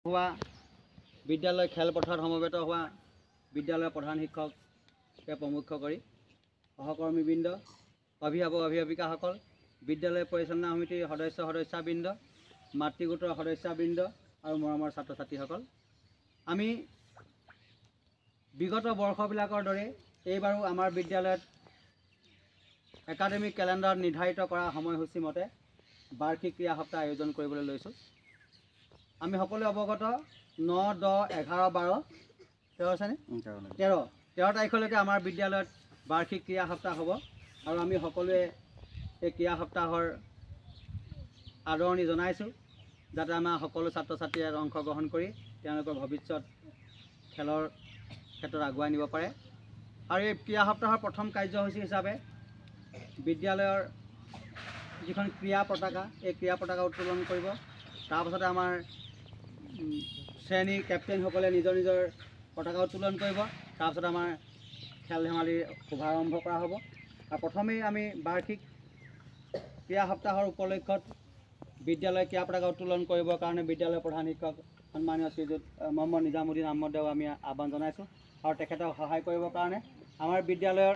हुआ विद्यालय खेलपथार समवेत हुआ विद्यालय प्रधान शिक्षक प्रमुख करी सहकर्मीबृंद अभिभावक अभिभाविकाসকল विद्यालय परिचालना समितिर सदस्यबृंद मातृगोटर सदस्यबृंद और मरমৰ ছাত্ৰ ছাত্ৰীসকল আমি विगत वर्षबिलाকৰ दৰে এইবাৰো আমাৰ বিদ্যালয়ত एकाडेमिक कैलेंडार निर्धारित करा সময়সূচী मते বাৰ্ষিক ক্ৰীড়া সপ্তাহ आयोजन কৰিবলৈ লৈছো। আমি সকলোৱে অৱগত 9, 10, 11, 12, 13 তাৰিখলৈকে আমাৰ বিদ্যালয়ত বাৰ্ষিক ক্ৰীড়া সপ্তাহ হ'ব আৰু আমি সকলোৱে এই ক্ৰীড়া সপ্তাহৰ আদৰণি জনাইছো যাতে আমাৰ সকলো ছাত্ৰ ছাত্ৰীয়ে অংশগ্ৰহণ কৰি তেওঁলোকৰ ভৱিষ্যত খেলৰ ক্ষেত্ৰত আগুৱাই নিব পাৰে। আৰু এই ক্ৰীড়া সপ্তাহৰ প্ৰথম কাৰ্যসূচী হিচাপে বিদ্যালয়ৰ যিখন ক্ৰীড়া পতাকা এই ক্ৰীড়া পতাকা উত্তোলন কৰিব। তাৰপাছতে আমাৰ শ্ৰেণীৰ কেপ্টেইনসকলে নিজৰ নিজৰ পতাকা উত্তোলন কৰিব। তাৰপাছত আমাৰ খেল ধেমালিৰ শুভাৰম্ভ কৰা হ'ব। আৰু প্ৰথমেই আমি বাৰ্ষিক ক্ৰীড়া সপ্তাহৰ উপলক্ষত বিদ্যালয় ক্ৰীড়া পতাকা উত্তোলন কৰিবৰ কাৰণে বিদ্যালয়ৰ প্ৰধান শিক্ষক সন্মানীয় শ্ৰীযুত মহম্মদ নিজামুদ্দিন আহমদক আমি আহ্বান জনাইছোঁ আৰু তেখেতক সহায় কৰিবৰ কাৰণে আমাৰ বিদ্যালয়ৰ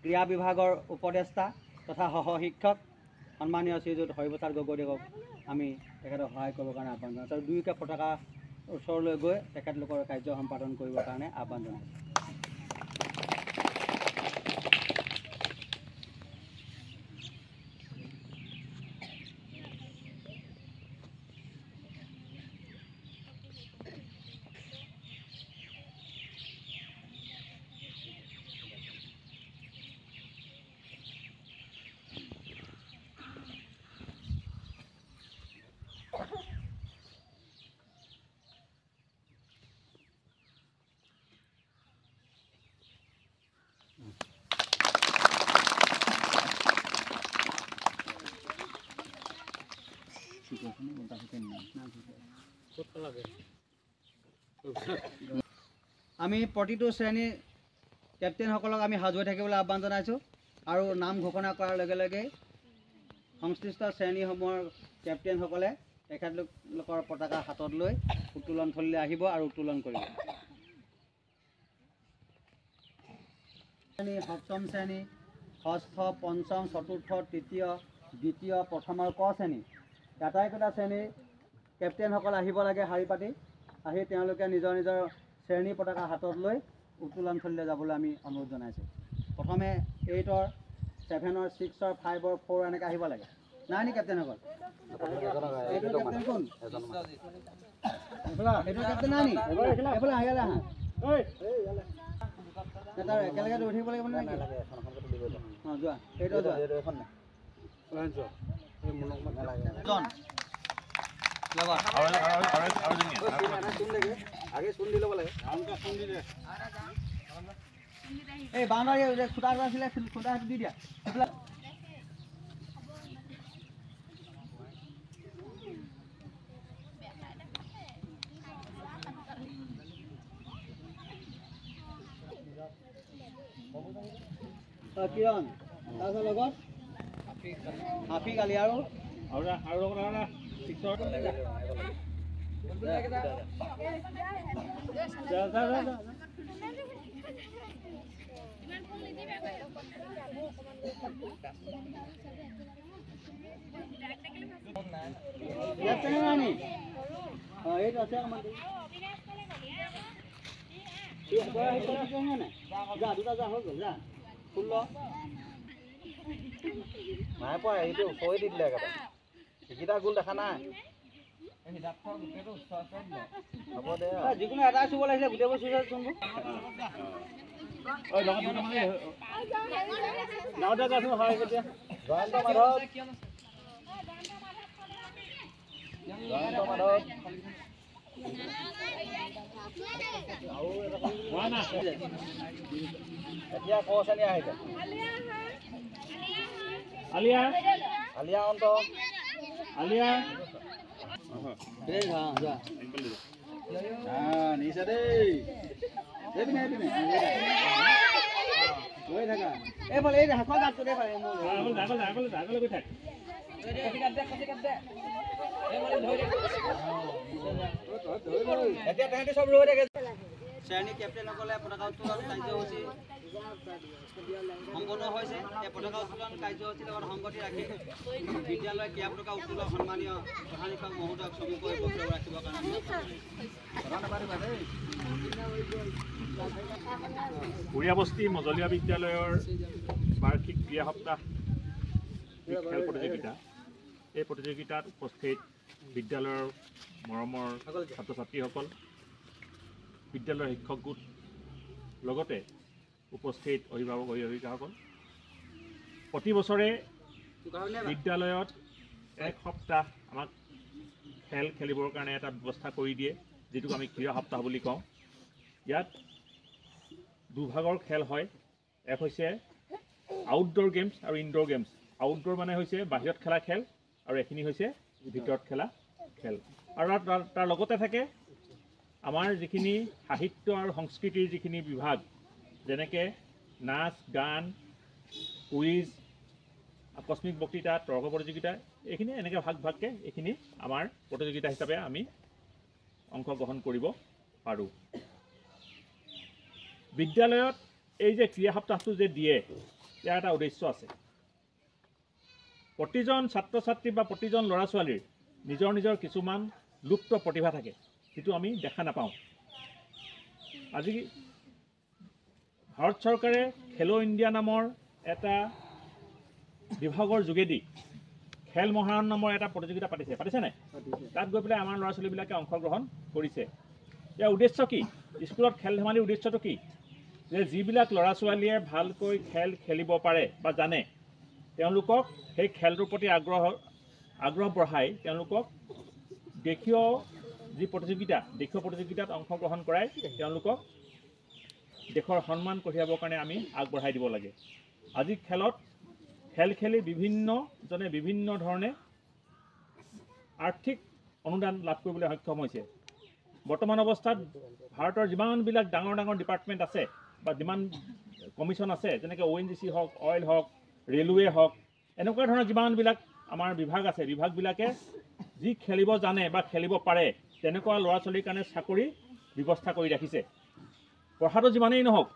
ক্ৰীড়া বিভাগৰ উপদেষ্টা তথা সহ শিক্ষক সন্মানীয় শ্ৰীযুত হৰিপ্ৰসাদ গগৈদেৱক আমি তেখেতক সহায় কৰিবৰ কাৰণে আহ্বান জনাইছোঁ আৰু দুয়োকে পতাকা ওচৰলৈ গৈ তেখেতলোকৰ কাৰ্য সম্পাদন কৰিবৰ কাৰণে আহ্বান জনাইছোঁ। আমি প্ৰতিটো শ্ৰেণীৰ কেপ্টেইনসকলক আমি সাজু হৈ থাকিবলৈ আহ্বান জনাইছোঁ আৰু নাম ঘোষণা কৰাৰ লগে লগে সংশ্লিষ্ট শ্ৰেণীসমূহৰ কেপ্টেইনসকলে তেখেতলোকৰ পতাকা হাতত লৈ উত্তোলন থলীলৈ আহিব আৰু উত্তোলন কৰিব। সপ্তম শ্ৰেণী, ষষ্ঠ, পঞ্চম, চতুৰ্থ, তৃতীয়, দ্বিতীয়, প্ৰথম আৰু ক শ্ৰেণী আটাইকেইটা শ্ৰেণীৰ কেপ্টেইনসকল আহিব লাগে শাৰী পাতি আহি তেওঁলোকে নিজৰ নিজৰ শ্ৰেণীৰ পতাকা হাতত লৈ উত্তোলন থলীলৈ যাবলৈ আমি অনুৰোধ জনাইছোঁ। প্ৰথমে 8, 7, 6, 5, 4 এনেকৈ আহিব লাগে। নাই নি কেপ্টেইনসকল? এইটো কেপ্টেইন কোন? এইটো কেপ্টেইন নাই নি? এইফালে আহিলে আহা। তাৰ একেলগে দৌৰি থাকিব লাগিব নেকি? অঁ যোৱা, এইটো যোৱা। এই বাউণ্ডাৰী খুঁটা আছিলে খুঁটা দি দিয়া। কিৰণ তাৰপিছত লগত হাফিক আলি আৰু এইটো আছে যা দুটা যা হৈ গ'ল যা 16 নাই পোৱা এইটো ওচৰতে দি দিলে একেবাৰে এইকেইটা গোল দেখা নাই। হ'ব দে যিকোনো এটাই চুব লাগিছিলে গোটেইবোৰ চুইছে চোনবোৰ গাঁৱতে যাচোন হয় কেতিয়া জয়ন্ত মাধৱ এতিয়া ক শ্ৰেণী আহিছে আলিয়া আলিয়া অন্ত আলিয়া নিচা দেই লৈ থাকা এইফালে এই হাঁহৰ গাঁতটো দেখাই এতিয়া তেহেঁতি চব ৰৈ থাকে শ্ৰেণী কেপ্টেইনসকলে পতাকা উত্তোলন কাৰ্যসূচী সম্পন্ন হৈছে। এই পতাকা উত্তোলন কাৰ্যসূচীৰ লগত সংগতি ৰাখি বিদ্যালয় ক্ৰীড়া পতাকা উত্তোলন সন্মানীয় প্ৰধান শিক্ষক মহোদয়ক চমুকৈ বক্তব্য ৰাখিবৰ কাৰণে বুঢ়িয়াবস্তি মজলীয়া বিদ্যালয়ৰ বাৰ্ষিক ক্ৰীড়া সপ্তাহ খেল প্ৰতিযোগিতা। এই প্ৰতিযোগিতাত উপস্থিত বিদ্যালয়ৰ মৰমৰ ছাত্ৰ ছাত্ৰীসকল, বিদ্যালয়ৰ শিক্ষক গোট, লগতে উপস্থিত অভিভাৱক অভিভাৱিকাসকল। প্ৰতি বছৰে বিদ্যালয়ত এক সপ্তাহ আমাক খেল খেলিবৰ কাৰণে এটা ব্যৱস্থা কৰি দিয়ে, যিটোক আমি ক্ৰীড়া সপ্তাহ বুলি কওঁ। ইয়াত দুভাগৰ খেল হয়। এক হৈছে আউটডোৰ গেমছ আৰু ইনডোৰ গেমছ। আউটডোৰ মানে হৈছে বাহিৰত খেলা খেল, আৰু এইখিনি হৈছে ভিতৰত খেলা খেল। আৰু তাৰ লগতে থাকে আমাৰ যিখিনি সাহিত্য আৰু সংস্কৃতিৰ যিখিনি বিভাগ, যেনেকৈ নাচ, গান, কুইজ, আকস্মিক বক্তৃতা, তৰ্ক প্ৰতিযোগিতা, এইখিনি এনেকৈ ভাগ ভাগকৈ এইখিনি আমাৰ প্ৰতিযোগিতা হিচাপে আমি অংশগ্ৰহণ কৰিব পাৰোঁ। বিদ্যালয়ত এই যে ক্ৰীড়া সপ্তাহটো যে দিয়ে, ইয়াৰ এটা উদ্দেশ্য আছে। প্ৰতিজন ছাত্ৰ ছাত্ৰী বা প্ৰতিজন ল'ৰা ছোৱালীৰ নিজৰ নিজৰ কিছুমান লুপ্ত প্ৰতিভা থাকে, যিটো আমি দেখা নাপাওঁ। আজি ভাৰত চৰকাৰে খেলো ইণ্ডিয়া নামৰ এটা বিভাগৰ যোগেদি খেল মহাৰণ নামৰ এটা প্ৰতিযোগিতা পাতিছে নাই? তাত গৈ পেলাই আমাৰ ল'ৰা ছোৱালীবিলাকে অংশগ্ৰহণ কৰিছে। ইয়াৰ উদ্দেশ্য কি? স্কুলত খেল ধেমালিৰ উদ্দেশ্যটো কি? যে যিবিলাক ল'ৰা ছোৱালীয়ে ভালকৈ খেল খেলিব পাৰে বা জানে, তেওঁলোকক সেই খেলটোৰ প্ৰতি আগ্ৰহ বঢ়াই তেওঁলোকক দেশীয় প্ৰতিযোগিতাত অংশগ্ৰহণ কৰাই তেওঁলোকক দেশৰ সন্মান কঢ়িয়াবৰ কাৰণে আমি আগবঢ়াই দিব লাগে। আজি খেল খেলি বিভিন্নজনে বিভিন্ন ধৰণে আৰ্থিক অনুদান লাভ কৰিবলৈ সক্ষম হৈছে। বৰ্তমান অৱস্থাত ভাৰতৰ যিমানবিলাক ডাঙৰ ডাঙৰ ডিপাৰ্টমেণ্ট আছে বা যিমান কমিশ্যন আছে, যেনেকৈ ONGC হওক, অইল হওক, ৰেলৱে হওক, এনেকুৱা ধৰণৰ যিমানবিলাক আমাৰ বিভাগ আছে, বিভাগবিলাকে যি খেলিব জানে বা খেলিব পাৰে তেনেকুৱা ল'ৰা ছোৱালীৰ কাৰণে চাকৰি ব্যৱস্থা কৰি ৰাখিছে। পঢ়াটো যিমানেই নহওক,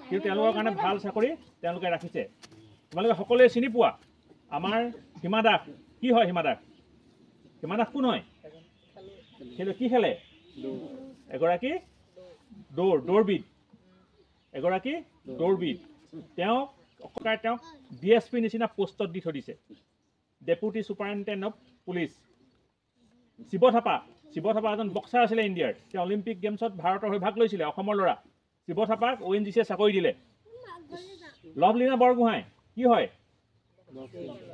কিন্তু তেওঁলোকৰ কাৰণে ভাল চাকৰি তেওঁলোকে ৰাখিছে। তোমালোকে সকলোৱে চিনি পোৱা আমাৰ হিমা দাস। কি হয় হিমা দাস? হিমা দাস কোন হয়? কি খেলে? এগৰাকী দৌৰবিদ। এগৰাকী দৌৰবিদ। তেওঁক DSP নিচিনা পোষ্টত দি থৈ দিছে, deputy superintendent of police. Shiva Thapa এজন বক্সাৰ আছিলে ইণ্ডিয়াৰ। তেওঁ অলিম্পিক গেমছত ভাৰতৰ হৈ ভাগ লৈছিলে, অসমৰ ল'ৰা। শিৱ থাপাক ONGCয়ে চাকৰি দিলে। লভলীনা বৰগোহাঁই কি হয়?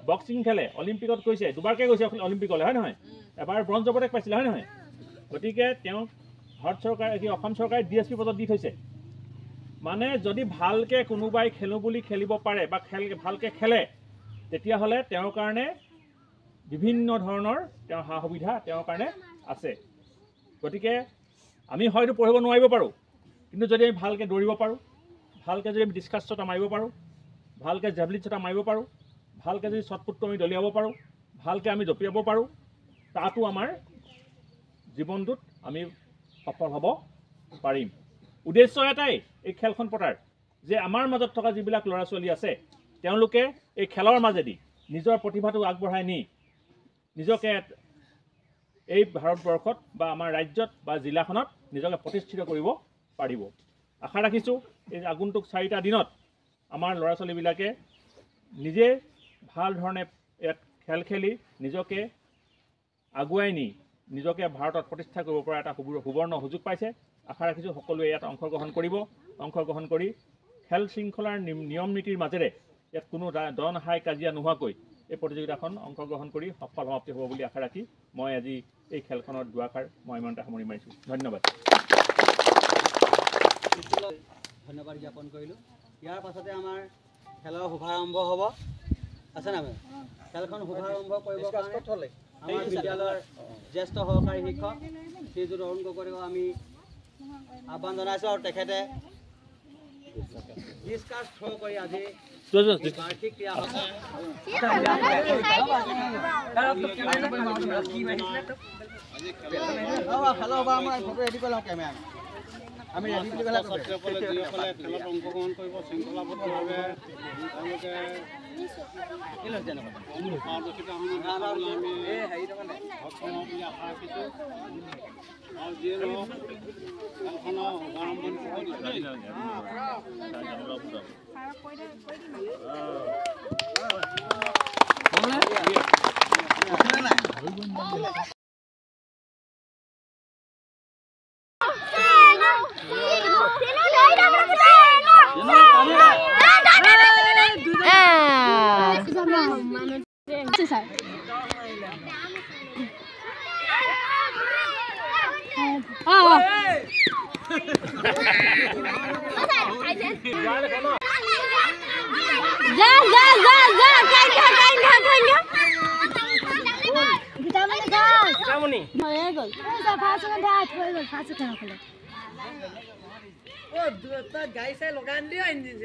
বক্সিং খেলে, অলিম্পিকত গৈছে, দুবাৰকৈ গৈছে অলিম্পিকলৈ, হয় নহয়? এবাৰ ব্ৰঞ্জ পদক পাইছিলে, হয় নহয়? গতিকে তেওঁক অসম চৰকাৰে DSP পদত দি থৈছে। মানে যদি ভালকৈ কোনোবাই খেলোঁ বুলি খেলিব পাৰে বা ভালকৈ খেলে, তেতিয়াহ'লে তেওঁৰ কাৰণে বিভিন্ন ধৰণৰ তেওঁৰ সা সুবিধা তেওঁৰ কাৰণে আছে। গতিকে আমি হয়তো পঢ়িব নোৱাৰিব পাৰোঁ, কিন্তু যদি আমি ভালকৈ দৌৰিব পাৰোঁ, ভালকৈ যদি আমি ডিছকাছ শ্বট মাৰিব পাৰোঁ, ভালকৈ জেভলিন শ্বট মাৰিব পাৰোঁ, ভালকৈ যদি শ্বটপুটটো আমি দলিয়াব পাৰোঁ, ভালকৈ আমি জঁপিয়াব পাৰোঁ, তাতো আমাৰ জীৱনটোত আমি সফল হ'ব পাৰিম। উদ্দেশ্য এটাই এই খেলখন পতাৰ, যে আমাৰ মাজত থকা যিবিলাক ল'ৰা ছোৱালী আছে, তেওঁলোকে এই খেলৰ মাজেদি নিজৰ প্ৰতিভাটো আগবঢ়াই নি নিজকে এই ভাৰতবৰ্ষত বা আমাৰ ৰাজ্যত বা জিলাখনত নিজকে প্ৰতিষ্ঠিত কৰিব পাৰিব। আশা ৰাখিছোঁ এই আগন্তুক 4টা দিনত আমাৰ ল'ৰা ছোৱালীবিলাকে নিজে ভাল ধৰণে ইয়াত খেল খেলি নিজকে আগুৱাই নি নিজকে ভাৰতত প্ৰতিষ্ঠা কৰিব পৰা এটা সুবৰ্ণ সুযোগ পাইছে। আশা ৰাখিছোঁ সকলোৱে ইয়াত অংশগ্ৰহণ কৰিব। অংশগ্ৰহণ কৰি খেল শৃংখলাৰ নিয়ম নীতিৰ মাজেৰে ইয়াত কোনো দন হাই কাজিয়া নোহোৱাকৈ এই প্ৰতিযোগিতাখন অংশগ্ৰহণ কৰি সফল সমাপ্তি হ'ব বুলি আশা ৰাখি মই আজি এই খেলখনৰ দুআষাৰ মই ইমানতে সামৰি মাৰিছোঁ। ধন্যবাদ। ধন্যবাদ জ্ঞাপন কৰিলোঁ। ইয়াৰ পাছতে আমাৰ খেলৰ শুভাৰম্ভ হ'ব। আছে নাই? খেলখন শুভাৰম্ভ কৰিবৰ কাৰণে আমাৰ বিদ্যালয়ৰ জ্যেষ্ঠ সহকাৰী শিক্ষক শ্ৰীযুত অৰুণ গগৈক আমি আহ্বান জনাইছোঁ, আৰু তেখেতে ডিছকাছ থ্ৰ' কৰি আজি বাৰ্ষিক ক্ৰীড়া সপ্তাহ খেলৰ হ'ব আমাৰ ফটো ৰেডি কৰি লওঁ কেমেৰা আমি ৰেডি বুলি ক'লে ছাত্ৰীসকলে যিসকলে খেলত অংশগ্ৰহণ কৰিব শৃংখলাবদ্ধভাৱে তেওঁলোকে পাৰদৰ্শিতা আমি সক্ষম হ'ব বুলি আশা ৰাখিছোঁ আৰু যিয়ে নহওক খেলখনৰ আৰম্ভণি গাড়ী চাই লগাই দিও ইঞ্জিন